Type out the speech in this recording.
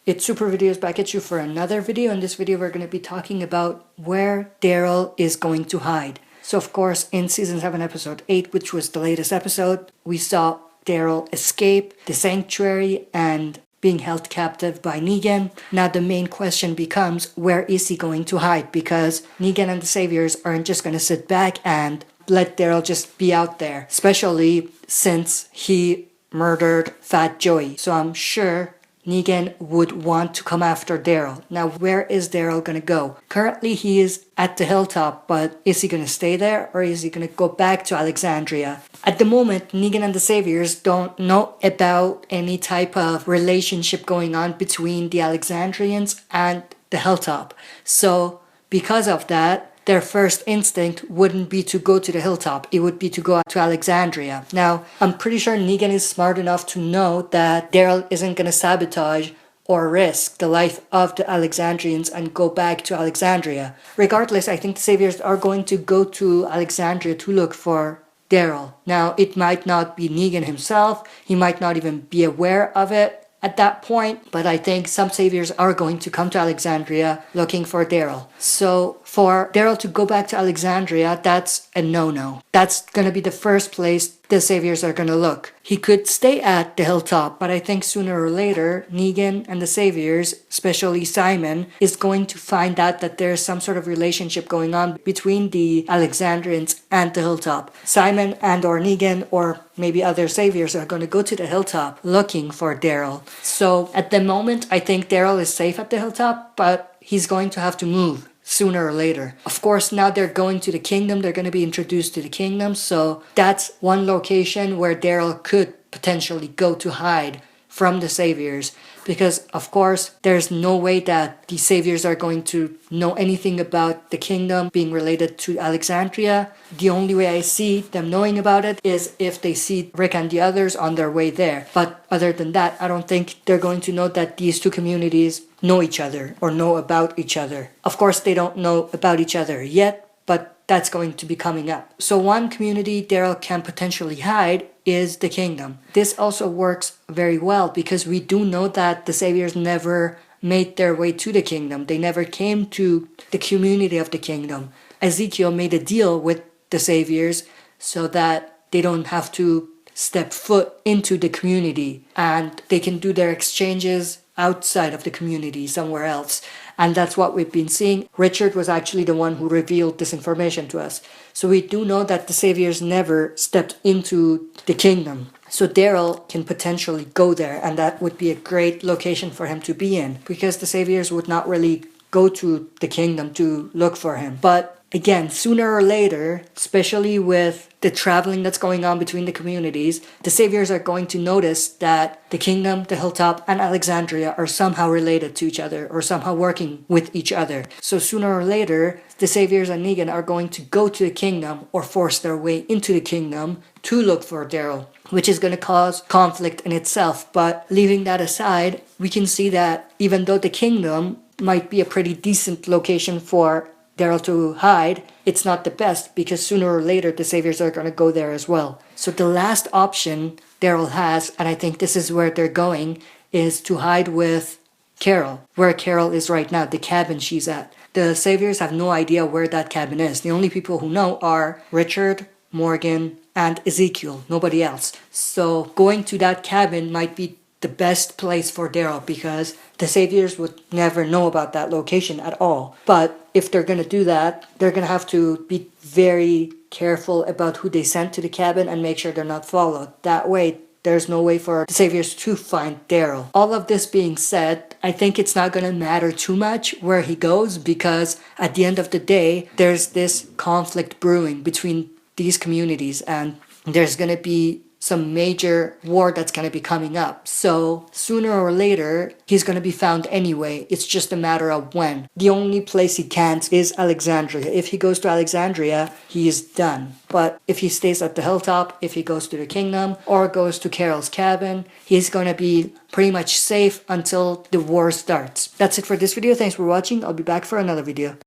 It's Super Videos back at you for another video. In this video, we're going to be talking about where Daryl is going to hide. So of course, in Season 7, Episode 8, which was the latest episode, we saw Daryl escape the sanctuary and being held captive by Negan. Now the main question becomes, where is he going to hide? Because Negan and the Saviors aren't just going to sit back and let Daryl just be out there, especially since he murdered Fat Joey. So I'm sure Negan would want to come after Daryl. Now, where is Daryl gonna go? Currently, he is at the hilltop, but is he gonna stay there or is he gonna go back to Alexandria? At the moment, Negan and the Saviors don't know about any type of relationship going on between the Alexandrians and the hilltop. So, because of that, their first instinct wouldn't be to go to the hilltop, it would be to go out to Alexandria. Now, I'm pretty sure Negan is smart enough to know that Daryl isn't going to sabotage or risk the life of the Alexandrians and go back to Alexandria. Regardless, I think the Saviors are going to go to Alexandria to look for Daryl. Now, it might not be Negan himself, he might not even be aware of it at that point, but I think some Saviors are going to come to Alexandria looking for Daryl. So for Daryl to go back to Alexandria, that's a no-no. That's going to be the first place the Saviors are going to look. He could stay at the hilltop, but I think sooner or later, Negan and the Saviors, especially Simon, is going to find out that there's some sort of relationship going on between the Alexandrians and the hilltop. Simon and or Negan or maybe other Saviors are going to go to the hilltop looking for Daryl. So at the moment, I think Daryl is safe at the hilltop, but he's going to have to move sooner or later. Of course, now they're going to the kingdom, they're going to be introduced to the kingdom, so that's one location where Daryl could potentially go to hide from the Saviors, because of course there's no way that the Saviors are going to know anything about the kingdom being related to Alexandria. The only way I see them knowing about it is if they see Rick and the others on their way there, but other than that, I don't think they're going to know that these two communities know each other or know about each other. Of course, they don't know about each other yet, but that's going to be coming up. So one community Daryl can potentially hide is the kingdom. This also works very well because we do know that the Saviors never made their way to the kingdom. They never came to the community of the kingdom. Ezekiel made a deal with the Saviors so that they don't have to step foot into the community and they can do their exchanges outside of the community somewhere else. And that's what we've been seeing. Richard was actually the one who revealed this information to us. So we do know that the Saviors never stepped into the kingdom. So Daryl can potentially go there, and that would be a great location for him to be in, because the Saviors would not really go to the kingdom to look for him. But again, sooner or later, especially with the traveling that's going on between the communities, the Saviors are going to notice that the kingdom, the hilltop, and Alexandria are somehow related to each other or somehow working with each other. So sooner or later, the Saviors and Negan are going to go to the kingdom or force their way into the kingdom to look for Daryl, which is going to cause conflict in itself. But leaving that aside, we can see that even though the kingdom might be a pretty decent location for Daryl to hide, it's not the best because sooner or later the Saviors are going to go there as well. So the last option Daryl has, and I think this is where they're going, is to hide with Carol, where Carol is right now, the cabin she's at. The Saviors have no idea where that cabin is. The only people who know are Richard, Morgan, and Ezekiel, nobody else. So going to that cabin might be the best place for Daryl because the Saviors would never know about that location at all. But if they're going to do that, they're going to have to be very careful about who they send to the cabin and make sure they're not followed. That way, there's no way for the Saviors to find Daryl. All of this being said, I think it's not going to matter too much where he goes because at the end of the day, there's this conflict brewing between these communities and there's going to be some major war that's going to be coming up. So sooner or later, he's going to be found anyway. It's just a matter of when. The only place he can't is Alexandria. If he goes to Alexandria, he is done. But if he stays at the hilltop, if he goes to the kingdom, or goes to Carol's cabin, he's going to be pretty much safe until the war starts. That's it for this video. Thanks for watching. I'll be back for another video.